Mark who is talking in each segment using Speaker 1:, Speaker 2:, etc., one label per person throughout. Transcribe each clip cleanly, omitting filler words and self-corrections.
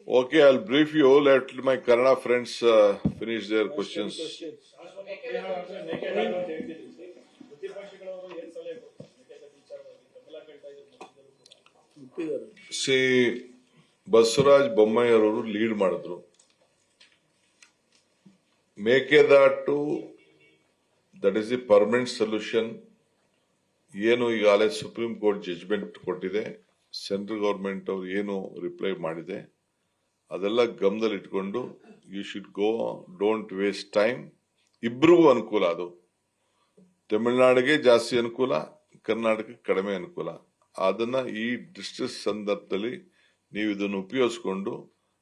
Speaker 1: Okay, I'll brief you. Let my Kannada friends finish their questions. See, Basavaraj ಬೊಮ್ಮಾಯಿಯವರು lead ಮಾಡಿದ್ರು. Mekedatu that is the permanent solution. ಏನು ಈಗಾಗಲೇ supreme court judgement ಕೊಟ್ಟಿದೆ, central government ಅವರು ಏನು reply ಮಾಡಿದೆ, ಅದೆಲ್ಲ ಗಮನದಲ್ಲಿ ಇಟ್ಕೊಂಡು you should go, don't waste time. ಇಬ್ರಿಗೂ ಅನುಕೂಲ. ಅದು ತಮಿಳುನಾಡಿಗೆ ಜಾಸ್ತಿ ಅನುಕೂಲ, ಕರ್ನಾಟಕಕ್ಕೆ ಕಡಿಮೆ ಅನುಕೂಲ. ಅದನ್ನ ಈ ಡಿಸ್ಟ್ರಿಕ್ಟ್ ಸಂದರ್ಭದಲ್ಲಿ ನೀವು ಇದನ್ನು ಉಪಯೋಗಿಸ್ಕೊಂಡು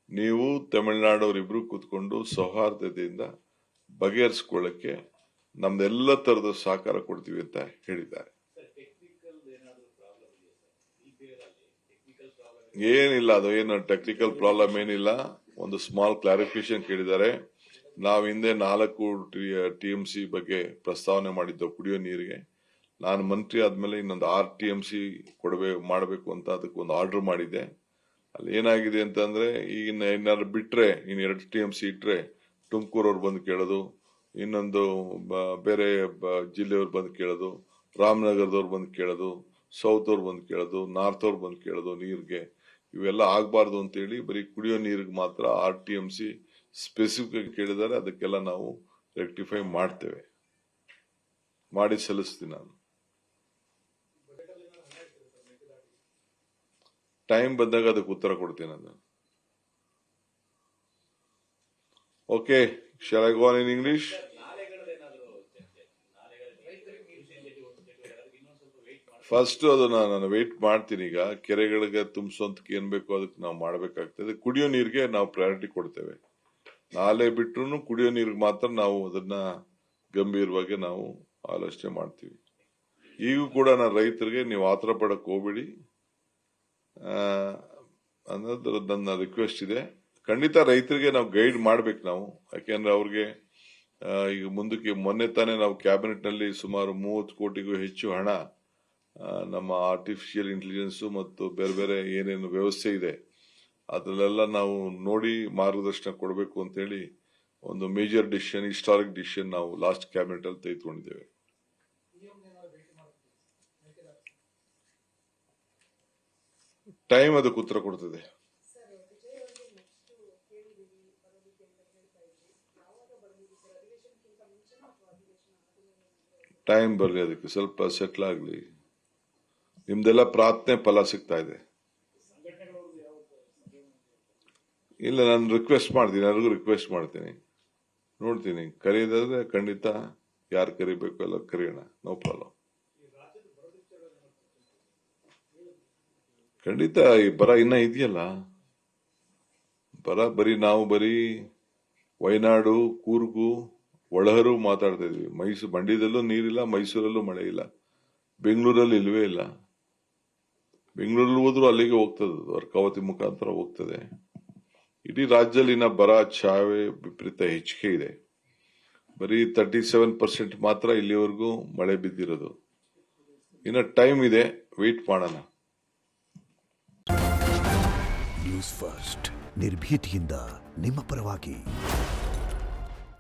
Speaker 1: ನೀವು ತಮಿಳುನಾಡವರಿಬ್ರು ಕೂತ್ಕೊಂಡು ಸೌಹಾರ್ದತೆಯಿಂದ ಬಗೆಹರಿಸಿಕೊಳ್ಳಕ್ಕೆ ನಮ್ದೆಲ್ಲ ತರದ ಸಹಕಾರ ಕೊಡ್ತೀವಿ ಅಂತ ಹೇಳಿದ್ದಾರೆ. ಏನಿಲ್ಲ, ಅದು ಏನು ಟೆಕ್ನಿಕಲ್ ಪ್ರಾಬ್ಲಮ್ ಏನಿಲ್ಲ. ಒಂದು ಸ್ಮಾಲ್ ಕ್ಲಾರಿಫಿಕೇಶನ್ ಕೇಳಿದ್ದಾರೆ. ನಾವು ಹಿಂದೆ 4 TMC ಬಗ್ಗೆ ಪ್ರಸ್ತಾವನೆ ಮಾಡಿದ್ದು ಕುಡಿಯೋ ನೀರಿಗೆ. ನಾನು ಮಂತ್ರಿ ಆದ್ಮೇಲೆ ಇನ್ನೊಂದು 6 TMC ಮಾಡಬೇಕು ಅಂತ ಅದಕ್ಕೆ ಒಂದು ಆರ್ಡರ್ ಮಾಡಿದ್ದೆ. ಅಲ್ಲಿ ಏನಾಗಿದೆ ಅಂತಂದ್ರೆ, ಈಗ ಏನಾದ್ರು ಬಿಟ್ರೆ ಇನ್ನು 2 TMC ಇಟ್ರೆ ತುಮಕೂರವ್ರು ಬಂದು ಕೇಳೋದು, ಇನ್ನೊಂದು ಬೇರೆ ಜಿಲ್ಲೆಯವ್ರು ಬಂದು ಕೇಳೋದು, ರಾಮನಗರದವ್ರು ಬಂದು ಕೇಳೋದು, ಸೌತ್ ಅವ್ರು ಬಂದು ಕೇಳೋದು, ನಾರ್ತ್ ಅವ್ರು ಬಂದು ಕೇಳೋದು ನೀರಿಗೆ. ಇವೆಲ್ಲ ಆಗ್ಬಾರ್ದು ಅಂತೇಳಿ ಬರೀ ಕುಡಿಯೋ ನೀರಿಗೆ ಮಾತ್ರ 6 TMC ಸ್ಪೆಸಿಫಿಕ್ ಕೇಳಿದ್ದಾರೆ. ಅದಕ್ಕೆಲ್ಲ ನಾವು ರೆಕ್ಟಿಫೈ ಮಾಡ್ತೇವೆ, ಮಾಡಿ ಸಲ್ಲಿಸ್ತೀನಿ. ನಾನು ಟೈಮ್ ಬಂದಾಗ ಅದಕ್ಕೆ ಉತ್ತರ ಕೊಡ್ತೀನಿ ನಾನು. Okay, shall I go on in English? First ಅದನ್ನ ನಾನು ವೇಟ್ ಮಾಡ್ತೀನಿ. ಈಗ ಕೆರೆಗಳಿಗೆ ತುಂಬಿಸೋದಕ್ಕೆ ಏನ್ ಬೇಕೋ ಅದಕ್ಕೆ ನಾವು ಮಾಡಬೇಕಾಗ್ತದೆ. ಕುಡಿಯೋ ನೀರಿಗೆ ನಾವು ಪ್ರಯಾರಿಟಿ ಕೊಡ್ತೇವೆ. ನಾಲೆ ಬಿಟ್ರು ಕುಡಿಯೋ ನೀರಿಗೆ ಮಾತ್ರ ನಾವು ಅದನ್ನ ಗಂಭೀರವಾಗಿ ನಾವು ಆಲೋಚನೆ ಮಾಡ್ತೀವಿ. ಈಗೂ ಕೂಡ ನಾನು ರೈತರಿಗೆ ನೀವು ಆತರ ಪಡಕ್ ಹೋಗ್ಬೇಡಿ ಅನ್ನೋದು ನನ್ನ ರಿಕ್ವೆಸ್ಟ್ ಇದೆ. ಖಂಡಿತ ರೈತರಿಗೆ ನಾವು ಗೈಡ್ ಮಾಡ್ಬೇಕು ನಾವು, ಯಾಕೆಂದ್ರೆ ಅವ್ರಿಗೆ ಈಗ ಮುಂದಕ್ಕೆ ಮೊನ್ನೆ ತಾನೇ ನಾವು ಕ್ಯಾಬಿನೆಟ್ ನಲ್ಲಿ ಸುಮಾರು 30 ಕೋಟಿಗೂ ಹೆಚ್ಚು ಹಣ ನಮ್ಮ ಆರ್ಟಿಫಿಷಿಯಲ್ ಇಂಟೆಲಿಜೆನ್ಸ್ ಮತ್ತು ಬೇರೆ ಬೇರೆ ಏನೇನು ವ್ಯವಸ್ಥೆ ಇದೆ ಅದರಲ್ಲೆಲ್ಲ ನಾವು ನೋಡಿ ಮಾರ್ಗದರ್ಶನ ಕೊಡಬೇಕು ಅಂತ ಹೇಳಿ ಒಂದು ಮೇಜರ್ ಡಿಸಿಷನ್, ಹಿಸ್ಟಾರಿಕ್ ಡಿಸಿಷನ್ ನಾವು ಲಾಸ್ಟ್ ಕ್ಯಾಬಿನೆಟ್ ಅಲ್ಲಿ ತೆಗೆದುಕೊಂಡಿದ್ದೇವೆ. ಟೈಮ್ ಅದಕ್ಕೆ ಉತ್ತರ ಕೊಡ್ತದೆ. ಟೈಮ್ ಬರಲಿ, ಅದಕ್ಕೆ ಸ್ವಲ್ಪ ಸೆಟ್ಲ್ ಆಗ್ಲಿ. ನಿಮ್ದೆಲ್ಲ ಪ್ರಾರ್ಥನೆ ಫಲ ಸಿಗ್ತಾ ಇದೆ. ಇಲ್ಲ, ನಾನು ರಿಕ್ವೆಸ್ಟ್ ಮಾಡ್ತೀನಿ, ಯಾರಿಗೂ ರಿಕ್ವೆಸ್ಟ್ ಮಾಡ್ತೀನಿ. ನೋಡ್ತೀನಿ, ಕರೆಯೋದಾದ್ರೆ ಖಂಡಿತ ಯಾರು ಕರಿಬೇಕು ಎಲ್ಲ ಕರೆಯೋಣ, ನೋ ಪ್ರಾಬ್ಲಮ್. ಖಂಡಿತ ಈ ಬರ ಇನ್ನ ಇದೆಯಲ್ಲ, ಬರೀ ನಾವು ವಯನಾಡು, ಕೂರ್ಗು, ಒಳಹರು ಮಾತಾಡ್ತಾ ಇದೀವಿ. ಮಂಡ್ಯದಲ್ಲೂ ನೀರಿಲ್ಲ, ಮೈಸೂರಲ್ಲೂ ಮಳೆ ಇಲ್ಲ, ಬೆಂಗಳೂರಲ್ಲಿ ಇಲ್ವೇ ಇಲ್ಲ. ಬೆಂಗಳೂರಲ್ಲಿ ಹೋದ್ರೂ ಅಲ್ಲಿಗೆ ಹೋಗ್ತದೆ, ಅರ್ಕಾವತಿ ಮುಖಾಂತರ ಹೋಗ್ತದೆ. ಇಡೀ ರಾಜ್ಯದಲ್ಲಿನ ಬರ ಛಾಯೆ ವಿಪರೀತ ಹೆಚ್ಚಿಗೆ ಇದೆ. ಬರೀ 37% ಮಾತ್ರ ಇಲ್ಲಿವರೆಗೂ ಮಳೆ ಬಿದ್ದಿರೋದು. ಇನ್ನ ಟೈಮ್ ಇದೆ, ವೇಟ್ ಮಾಡೋಣ.
Speaker 2: ನ್ಯೂಸ್ ಫಸ್ಟ್, ನಿರ್ಭೀತಿಯಿಂದ ನಿಮ್ಮ ಪರವಾಗಿ.